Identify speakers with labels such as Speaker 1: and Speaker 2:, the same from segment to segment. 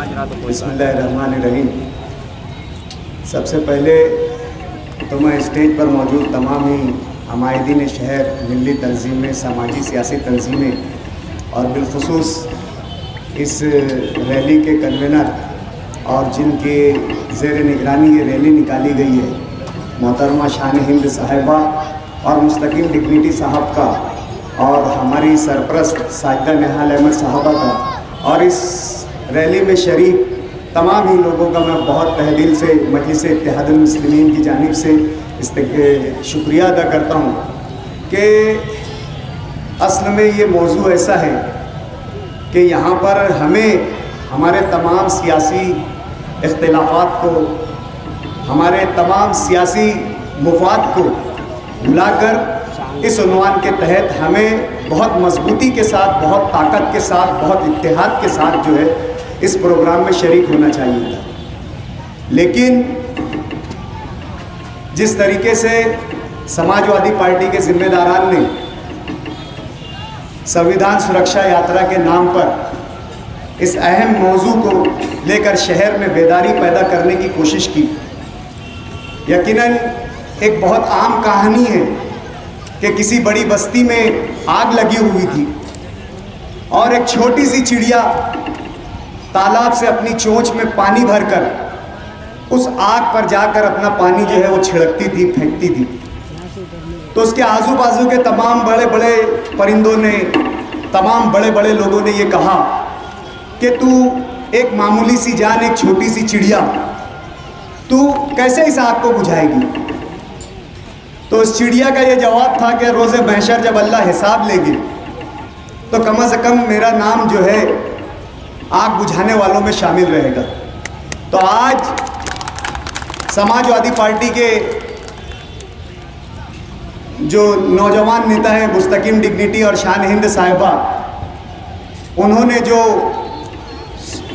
Speaker 1: माजरा तो कोई
Speaker 2: बिस्मिल्लाहिर्रहमानिर्रहीम। सबसे पहले तो मैं स्टेज पर मौजूद तमाम ही हमायदीन शहर, मिली तंजीमें, समाजी सियासी तंजीमें और बिलखुसूस इस रैली के कन्वेनर और जिनके ज़ेर निगरानी ये रैली निकाली गई है, मोहतरमा शान हिंद साहिबा और मुस्तकीम डिग्निटी साहब का और हमारी सरपरस्त साजिदा निहाल अहमद साहबा का, और इस रैली में शरीक तमाम ही लोगों का मैं बहुत तहे दिल से मजलिस इत्तेहादुल मुस्लिमीन की जानिब से शुक्रिया अदा करता हूँ कि असल में ये मौजू ऐसा है कि यहाँ पर हमें हमारे तमाम सियासी इख्तिलाफ़ात को, हमारे तमाम सियासी मुफाद को बुलाकर इस उन्वान के तहत हमें बहुत मजबूती के साथ, बहुत ताकत के साथ, बहुत इत्तेहाद के साथ जो है इस प्रोग्राम में शरीक होना चाहिए था। लेकिन जिस तरीके से समाजवादी पार्टी के जिम्मेदारान ने संविधान सुरक्षा यात्रा के नाम पर इस अहम मौजू को लेकर शहर में बेदारी पैदा करने की कोशिश की, यकीनन एक बहुत आम कहानी है कि किसी बड़ी बस्ती में आग लगी हुई थी और एक छोटी सी चिड़िया तालाब से अपनी चोंच में पानी भरकर उस आग पर जाकर अपना पानी जो है वो छिड़कती थी, फेंकती थी। तो उसके आजू बाजू के तमाम बड़े बड़े परिंदों ने, तमाम बड़े बड़े लोगों ने ये कहा कि तू एक मामूली सी जान, एक छोटी सी चिड़िया, तू कैसे इस आग को बुझाएगी? तो उस चिड़िया का ये जवाब था कि रोज़े महशर जब अल्लाह हिसाब लेंगे तो कम से कम मेरा नाम जो है आग बुझाने वालों में शामिल रहेगा। तो आज समाजवादी पार्टी के जो नौजवान नेता हैं मुस्तकीम डिग्निटी और शान हिंद साहिबा, उन्होंने जो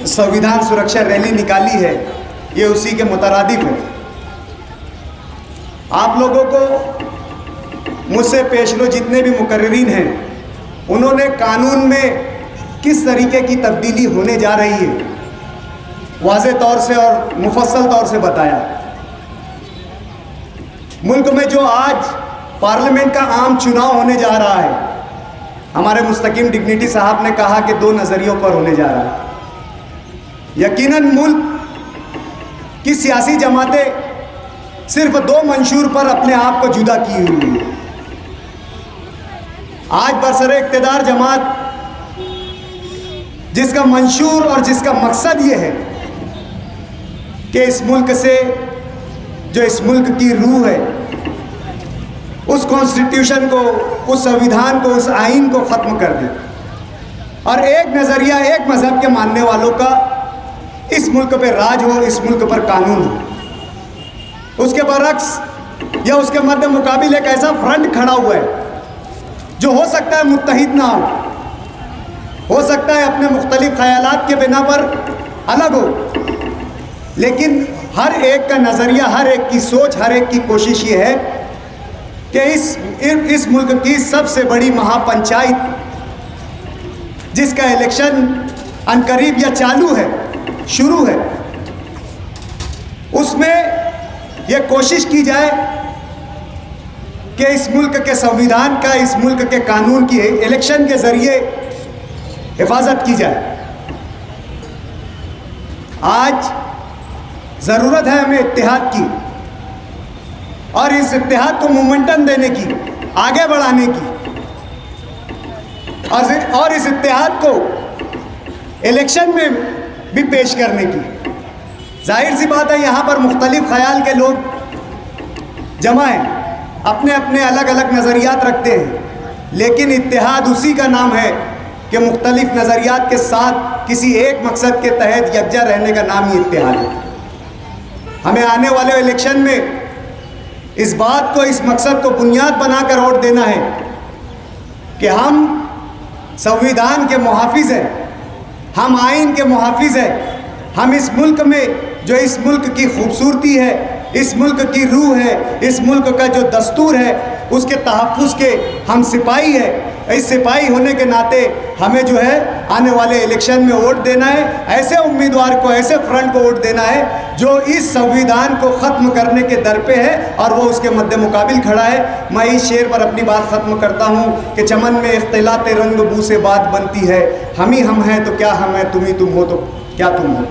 Speaker 2: संविधान सुरक्षा रैली निकाली है ये उसी के मुतरादिफ है। आप लोगों को मुझसे पेशरो जितने भी मुकर्रिरीन हैं, उन्होंने कानून में किस तरीके की तब्दीली होने जा रही है वाज़े तौर से और मुफस्सल तौर से बताया। मुल्क में जो आज पार्लियामेंट का आम चुनाव होने जा रहा है, हमारे मुस्तकीम डिग्निटी साहब ने कहा कि 2 नज़रियों पर होने जा रहा है। यकीनन मुल्क की सियासी जमातें सिर्फ 2 मंशूर पर अपने आप को जुदा की हुई है। आज बरसरे इक़्तिदार जमात जिसका मंशूर और जिसका मकसद ये है कि इस मुल्क से, जो इस मुल्क की रूह है, उस कॉन्स्टिट्यूशन को, उस संविधान को, उस आइन को ख़त्म कर दे, और एक नज़रिया, एक मज़हब के मानने वालों का इस मुल्क पे राज हो, इस मुल्क पर कानून हो। उसके बरक्स या उसके मद्दे मुकाबिल एक ऐसा फ्रंट खड़ा हुआ है जो हो सकता है मुत्तहिद ना हो सकता है अपने मुख्तलिफ ख़यालात के बिना पर अलग हो, लेकिन हर एक का नज़रिया, हर एक की सोच, हर एक की कोशिश ये है कि इस मुल्क की सबसे बड़ी महापंचायत, जिसका इलेक्शन अनकरीब या चालू है, शुरू है, उसमें यह कोशिश की जाए कि इस मुल्क के संविधान का, इस मुल्क के कानून की इलेक्शन के ज़रिए हिफाजत की जाए। आज ज़रूरत है हमें इत्तेहाद की, और इस इत्तेहाद को मोमेंटम देने की, आगे बढ़ाने की, और इस इत्तेहाद को इलेक्शन में भी पेश करने की। जाहिर सी बात है यहाँ पर मुख्तलिफ ख्याल के लोग जमा हैं, अपने अपने अलग अलग नज़रियात रखते हैं, लेकिन इत्तेहाद उसी का नाम है कि मुख्तलिफ नज़रियात के साथ किसी एक मकसद के तहत यकजा रहने का नाम ही इत्तेहाद है। हमें आने वाले इलेक्शन में इस बात को, इस मकसद को बुनियाद बनाकर वोट देना है कि हम संविधान के मुहाफिज हैं, हम आइन के मुहाफिज हैं, हम इस मुल्क में, जो इस मुल्क की खूबसूरती है, इस मुल्क की रूह है, इस मुल्क का जो दस्तूर है, उसके तहफ़्फ़ुज़ के हम सिपाही हैं। इस सिपाही होने के नाते हमें जो है आने वाले इलेक्शन में वोट देना है, ऐसे उम्मीदवार को, ऐसे फ्रंट को वोट देना है जो इस संविधान को ख़त्म करने के दर पे है और वो उसके मद्दे मुकाबिल खड़ा है। मैं इस शेर पर अपनी बात ख़त्म करता हूँ कि चमन में इख्तिलाते रंग बू से बात बनती है, हम ही हम हैं तो क्या हम हैं, तुम ही तुम हो तो क्या तुम हो।